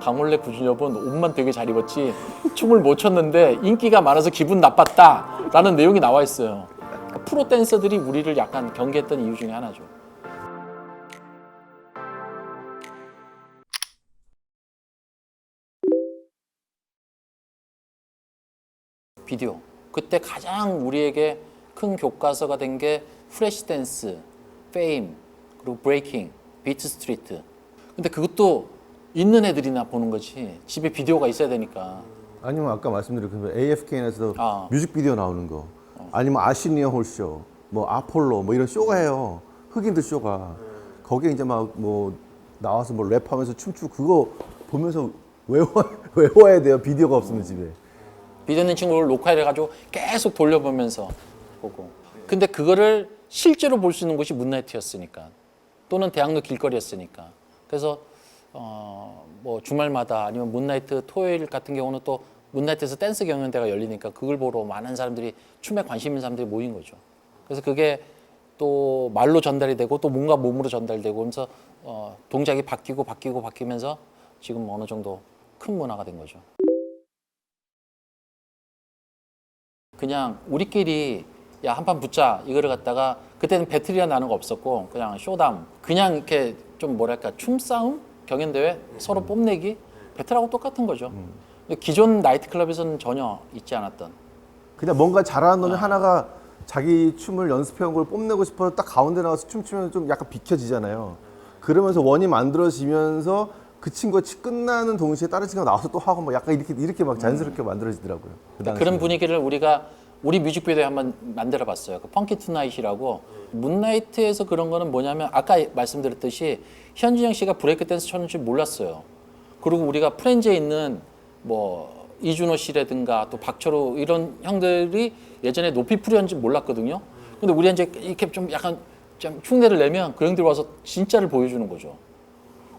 강원래 구준엽은 옷만 되게 잘 입었지 춤을 못 췄는데 인기가 많아서 기분 나빴다라는 내용이 나와 있어요. 프로 댄서들이 우리를 약간 경계했던 이유 중에 하나죠. 비디오. 그때 가장 우리에게 큰 교과서가 된 게 프레시 댄스, 페임, 그리고 브레이킹, 비트 스트리트. 근데 그것도 있는 애들이나 보는 거지. 집에 비디오가 있어야 되니까. 아니면 아까 말씀드린 그 AFKN에서 아. 뮤직비디오 나오는 거, 아니면 아시니어 홀쇼, 뭐 아폴로 뭐 이런 쇼가 해요. 흑인들 쇼가. 거기에 이제 막 뭐 나와서 뭐 랩하면서 춤추고 그거 보면서 외워야 돼요. 비디오가 없으면 집에. 비디오 있는 친구를 녹화해가지고 계속 돌려보면서 보고. 근데 그거를 실제로 볼 수 있는 곳이 문나이트였으니까. 또는 대학로 길거리였으니까. 그래서 뭐 주말마다 아니면 문나이트 토요일 같은 경우는 또 문나이트에서 댄스 경연대가 열리니까 그걸 보러 많은 사람들이 춤에 관심 있는 사람들이 모인 거죠. 그래서 그게 또 말로 전달이 되고 또 뭔가 몸으로 전달되고 하면서 동작이 바뀌면서 지금 어느 정도 큰 문화가 된 거죠. 그냥 우리끼리 야 한판 붙자 이거를 갖다가 그때는 배틀이라 나는 거 없었고 그냥 쇼담 그냥 이렇게 좀 뭐랄까 춤싸움 경연대회 서로 뽐내기 배틀하고 똑같은 거죠. 기존 나이트클럽에서는 전혀 있지 않았던. 그냥 뭔가 잘하는 놈이 하나가 자기 춤을 연습해온 걸 뽐내고 싶어서 딱 가운데 나와서 춤추면 좀 약간 비켜지잖아요. 그러면서 원이 만들어지면서 그 친구가 끝나는 동시에 다른 친구가 나와서 또 하고 뭐 약간 이렇게 막 자연스럽게 만들어지더라고요. 그런 분위기를 우리 뮤직비디오에 한번 만들어 봤어요. 그 펑키 투나잇이라고. 문나이트에서 그런 거는 뭐냐면 아까 말씀드렸듯이 현진영 씨가 브레이크 댄스 쳤는 줄 몰랐어요. 그리고 우리가 프렌즈에 있는 뭐 이준호 씨라든가 또 박철호 이런 형들이 예전에 높이 프리였는지 몰랐거든요. 근데 우리 이제 이렇게 좀 약간 좀 흉내를 내면 그 형들이 와서 진짜를 보여주는 거죠.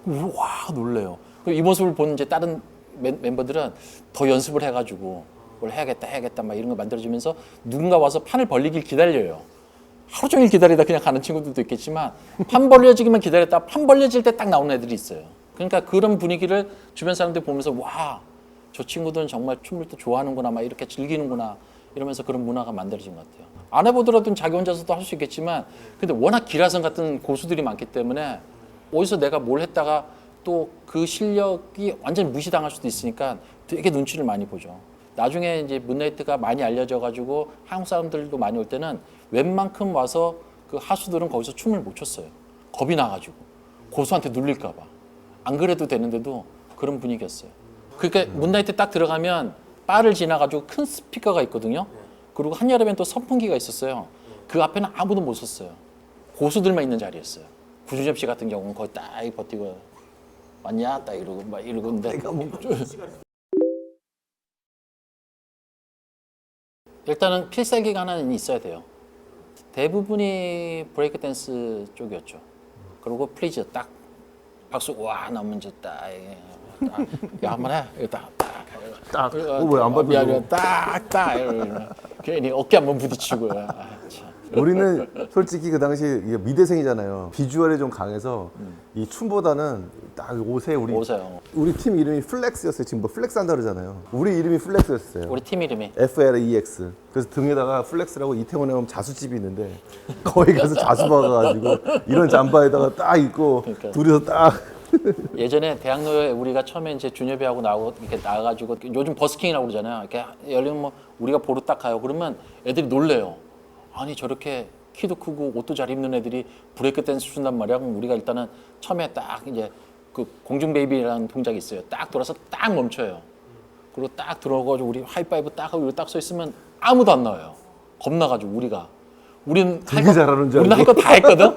와 놀래요. 이 모습을 본 이제 다른 멤버들은 더 연습을 해가지고 뭘 해야겠다 막 이런 거 만들어지면서 누군가 와서 판을 벌리길 기다려요. 하루 종일 기다리다 그냥 가는 친구들도 있겠지만 판 벌려지기만 기다렸다 판 벌려질 때 딱 나오는 애들이 있어요. 그러니까 그런 분위기를 주변 사람들이 보면서 와 저 친구들은 정말 춤을 또 좋아하는구나 막 이렇게 즐기는구나 이러면서 그런 문화가 만들어진 것 같아요. 안 해보더라도 자기 혼자서도 할 수 있겠지만 근데 워낙 기라성 같은 고수들이 많기 때문에 어디서 내가 뭘 했다가 또 그 실력이 완전히 무시당할 수도 있으니까 되게 눈치를 많이 보죠. 나중에 이제 문나이트가 많이 알려져가지고 한국 사람들도 많이 올 때는 웬만큼 와서 그 하수들은 거기서 춤을 못 췄어요. 겁이 나가지고 고수한테 눌릴까봐. 안 그래도 되는데도 그런 분위기였어요. 그러니까 문나이트 딱 들어가면 바를 지나가지고 큰 스피커가 있거든요. 그리고 한여름엔 또 선풍기가 있었어요. 그 앞에는 아무도 못 섰어요. 고수들만 있는 자리였어요. 구준엽 씨 같은 경우는 거의 딱 버티고 왔냐 딱 이러고 막 이러는데 일단은 필살기가 하나는 있어야 돼요. 대부분이 브레이크 댄스 쪽이었죠. 그리고 플리즈 딱 박수 와 나오면 이제 딱 야 한번 해 이거 딱 왜안 받고 미안해 딱딱 괜히 어깨 한번 부딪히고 우리는 솔직히 그 당시 이게 미대생이잖아요. 비주얼이 좀 강해서 이 춤보다는 딱 옷에 우리 팀 이름이 플렉스였어요. 지금 뭐 플렉스 한다 그러잖아요. 우리 이름이 플렉스였어요. 우리 팀 이름이 FLEX. 그래서 등에다가 플렉스라고 이태원에 가면 자수집이 있는데 거기 가서 자수 박아가지고 이런 잠바에다가 딱 입고 그러니까. 둘이서 딱 예전에 대학로에 우리가 처음에 이제 준엽이하고 나오고 이렇게 나가가지고 요즘 버스킹이라고 그러잖아요. 이렇게 열리면 뭐 우리가 보러 딱 가요. 그러면 애들이 놀래요. 아니 저렇게 키도 크고 옷도 잘 입는 애들이 브레이크 댄스 춘단 말이야. 그럼 우리가 일단은 처음에 딱 이제 그 공중 베이비라는 동작이 있어요. 딱 돌아서 딱 멈춰요. 그리고 딱 들어가지고 우리 하이파이브 딱 하고 딱 서 있으면 아무도 안 나와요. 겁나가지고 우리는 되게 잘하는 줄 우리는 할 알고 거 다 했거든.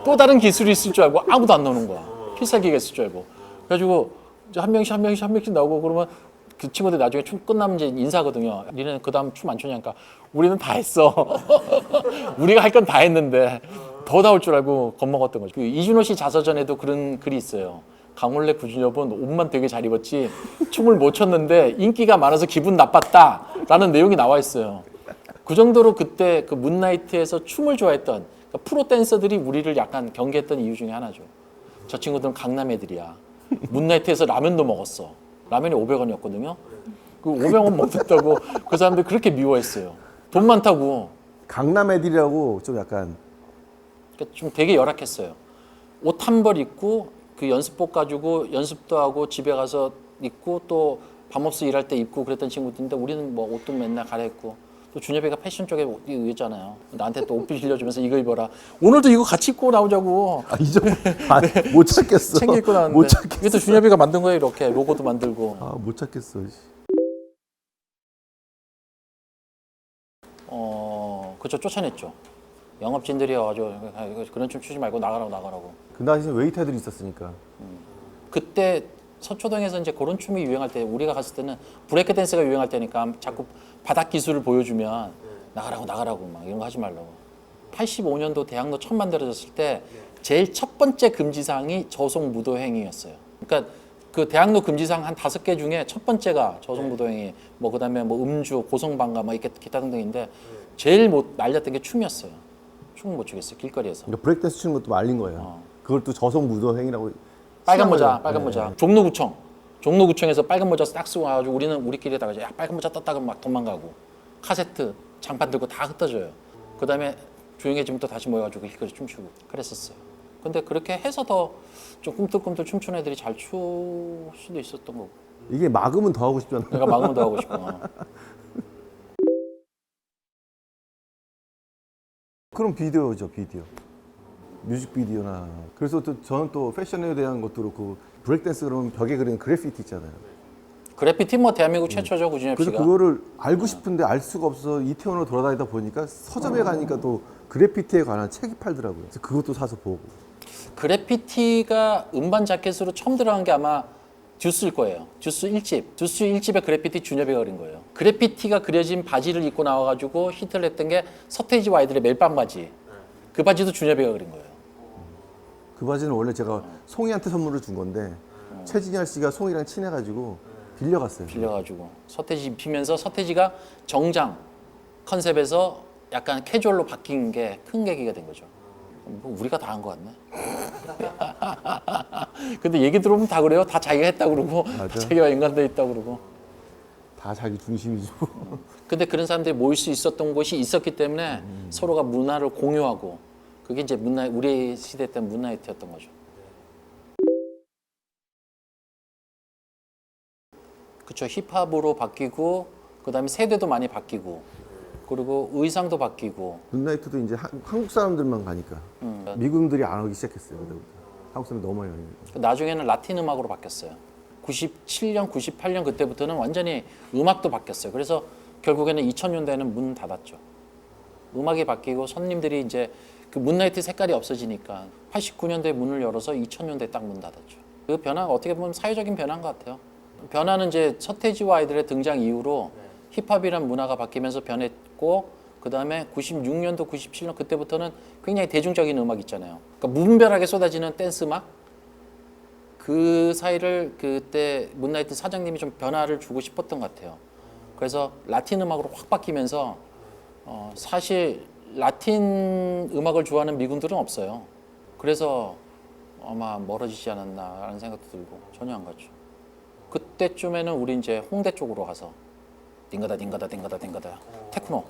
또 다른 기술이 있을 줄 알고 아무도 안 나오는 거야. 필살기가 있을 줄 알고. 그래가지고 이제 한 명씩 나오고 그러면 그 친구들 나중에 춤 끝나면 이제 인사하거든요. 니네는 그 다음 춤 안 추냐니까 우리는 다 했어. 우리가 할 건 다 했는데 더 나올 줄 알고 겁먹었던 거죠. 그 이준호 씨 자서전에도 그런 글이 있어요. 강원래 구준엽은 옷만 되게 잘 입었지 춤을 못 췄는데 인기가 많아서 기분 나빴다라는 내용이 나와 있어요. 그 정도로 그때 그 문나이트에서 춤을 좋아했던 그러니까 프로 댄서들이 우리를 약간 경계했던 이유 중에 하나죠. 저 친구들은 강남 애들이야. 문나이트에서 라면도 먹었어. 라면이 500원이었거든요. 그 500원 먹었다고 그 사람들 그렇게 미워했어요. 돈 많다고. 강남 애들이라고 좀 약간 그러니까 좀 되게 열악했어요. 옷 한 벌 입고 그 연습복 가지고 연습도 하고 집에 가서 입고 또 밤업소 일할 때 입고 그랬던 친구들인데 우리는 뭐 옷도 맨날 갈아입고 또 준엽이가 패션 쪽에 의했잖아요. 나한테 또 옷 빌려주면서 이거 입어라. 오늘도 이거 같이 입고 나오자고. 못 찾겠어. 챙겨 입고 나왔는데. 못 찾겠어. 이게 또 준엽이가 만든 거예요. 이렇게 로고도 만들고. 못 찾겠어. 그쵸 쫓아냈죠. 영업진들이 와가지고 그런 춤 추지 말고 나가라고. 그 당시에 웨이터들이 있었으니까. 그때 서초동에서 이제 그런 춤이 유행할 때 우리가 갔을 때는 브레이크 댄스가 유행할 때니까 자꾸 바닥 기술을 보여주면 나가라고 막 이런 거 하지 말라고. 85년도 대학로 처음 만들어졌을 때 제일 첫 번째 금지사항이 저속 무도행위였어요. 그러니까 그 대학로 금지사항 한 5개 중에 첫 번째가 저속 무도행위, 뭐 그다음에 뭐 음주, 고성방가, 뭐 이렇게 기타 등등인데 제일 못 날렸던 게 춤이었어요. 춤을 못 추겠어요 길거리에서. 그러니까 브레이크댄스 추는 것도 말린 거예요. 그걸 또 저속 무도행위라고. 빨간 모자, 시험을- 빨간 네. 모자. 종로구청에서 빨간 모자 딱 쓰고 와가지고 우리는 우리끼리 다가 야 빨간 모자 떴다가 막 도망가고 카세트 장판 들고 다 흩어져요. 그다음에 조용해지면 또 다시 모여가지고 길거리 춤추고 그랬었어요. 근데 그렇게 해서 더 좀 꿈틀꿈틀 춤추는 애들이 잘 출 수도 있었던 거고. 이게 막으면 더 하고 싶잖아. 내가 막으면 더 하고 싶어. 그럼 비디오죠, 비디오. 뮤직비디오나. 그래서 또 저는 또 패션에 대한 것도 그렇고 브레이크댄스 그러면 벽에 그리는 그래피티 있잖아요. 그래피티 뭐 대한민국 최초죠 구준엽 그래서 씨가. 그거를 알고 싶은데 알 수가 없어서 이태원으로 돌아다니다 보니까 서점에 가니까 또 그래피티에 관한 책이 팔더라고요. 그래서 그것도 사서 보고. 그래피티가 음반 자켓으로 처음 들어간 게 아마 듀스일 거예요. 듀스 1집. 듀스 1집에 그래피티 준엽이가 그린 거예요. 그래피티가 그려진 바지를 입고 나와가지고 히트를 했던 게 서태지와 아이들의 멜빵 바지. 그 바지도 준엽이가 그린 거예요. 그 바지는 원래 제가 송이한테 선물을 준 건데 최진열 씨가 송이랑 친해가지고 빌려갔어요. 빌려가지고 서태지 입히면서 서태지가 정장 컨셉에서 약간 캐주얼로 바뀐 게 큰 계기가 된 거죠. 뭐 우리가 다 한 것 같네. 근데 얘기 들어보면 다 그래요. 다 자기가 했다 그러고 다 맞아. 자기가 연관돼 있다 그러고. 다 자기 중심이죠. 근데 그런 사람들이 모일 수 있었던 곳이 있었기 때문에 서로가 문화를 공유하고 그게 이제 우리 시대 때 문나이트였던 거죠. 그렇죠. 힙합으로 바뀌고 그다음에 세대도 많이 바뀌고 그리고 의상도 바뀌고. 굿나이트도 이제 한국 사람들만 가니까 미국인들이 안 오기 시작했어요. 그때부터. 한국 사람이 너무 많이 오니까. 나중에는 라틴 음악으로 바뀌었어요. 97년, 98년 그때부터는 완전히 음악도 바뀌었어요. 그래서 결국에는 2000년대에는 문 닫았죠. 음악이 바뀌고 손님들이 이제 그 문나이트 색깔이 없어지니까 89년도에 문을 열어서 2000년대에 딱 문 닫았죠. 그 변화가 어떻게 보면 사회적인 변화인 것 같아요. 변화는 이제 서태지와 아이들의 등장 이후로 힙합이란 문화가 바뀌면서 변했고 그 다음에 96년도, 97년 그때부터는 굉장히 대중적인 음악 있잖아요. 그러니까 무분별하게 쏟아지는 댄스 음악 그 사이를 그때 문나이트 사장님이 좀 변화를 주고 싶었던 것 같아요. 그래서 라틴 음악으로 확 바뀌면서 사실 라틴 음악을 좋아하는 미군들은 없어요. 그래서 아마 멀어지지 않았나라는 생각도 들고 전혀 안 갔죠. 그때쯤에는 우리 이제 홍대 쪽으로 가서 딩가다 테크노.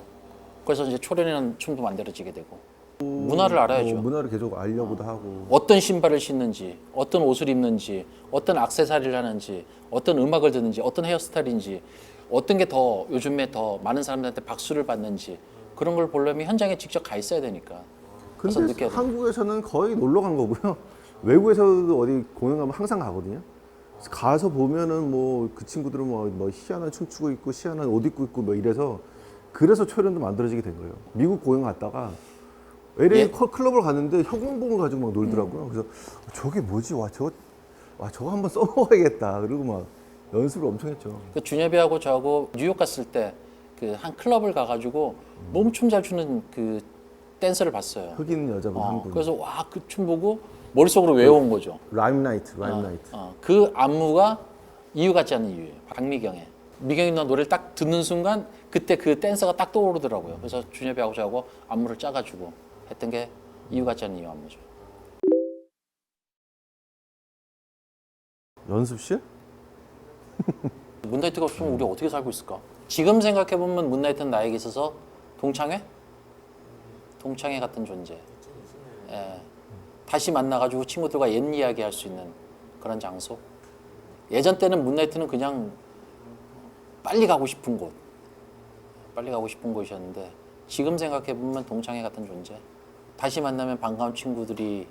그래서 이제 초련이라는 춤도 만들어지게 되고 문화를 알아야죠. 문화를 계속 알려고도 하고. 어떤 신발을 신는지, 어떤 옷을 입는지, 어떤 액세서리를 하는지, 어떤 음악을 듣는지, 어떤 헤어스타일인지, 어떤 게 더 요즘에 더 많은 사람들한테 박수를 받는지 그런 걸 보려면 현장에 직접 가 있어야 되니까. 그래서 근데 느껴야 돼요. 한국에서는 거의 놀러 간 거고요. 외국에서도 어디 공연 가면 항상 가거든요. 그래서 가서 보면은 뭐 그 친구들은 뭐 희한한 춤추고 있고 희한한 옷 입고 있고 뭐 이래서 그래서 초련도 만들어지게 된 거예요. 미국 공연 갔다가 LA 예. 클럽을 갔는데 형광봉을 가지고 막 놀더라고요. 그래서 저게 뭐지? 저거 한번 써먹어야겠다. 그리고 막 연습을 엄청 했죠. 그 준엽이하고 저하고 뉴욕 갔을 때 그 한 클럽을 가가지고 너무 춤 잘 추는 그 댄서를 봤어요. 흑인 여자분 한 분. 그래서 와 그 춤 보고 머릿속으로 외워온 거죠. 라임 나이트. 그 안무가 이유 같지 않은 이유예요. 박미경의. 미경이 누나 노래를 딱 듣는 순간 그때 그 댄서가 딱 떠오르더라고요. 그래서 준엽이하고 저하고 안무를 짜가지고 했던 게 이유 같지 않은 이유 안무죠. 연습실? 문나이트가 없으면 우리 어떻게 살고 있을까? 지금 생각해 보면 문나이트는 나에게 있어서 동창회? 동창회 같은 존재. 예. 다시 만나가지고 친구들과 옛 이야기 할 수 있는 그런 장소. 예전 때는 문나이트는 그냥 빨리 가고 싶은 곳, 빨리 가고 싶은 곳이었는데 지금 생각해 보면 동창회 같은 존재. 다시 만나면 반가운 친구들이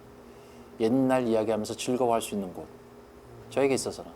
옛날 이야기하면서 즐거워할 수 있는 곳. 저에게 있어서는.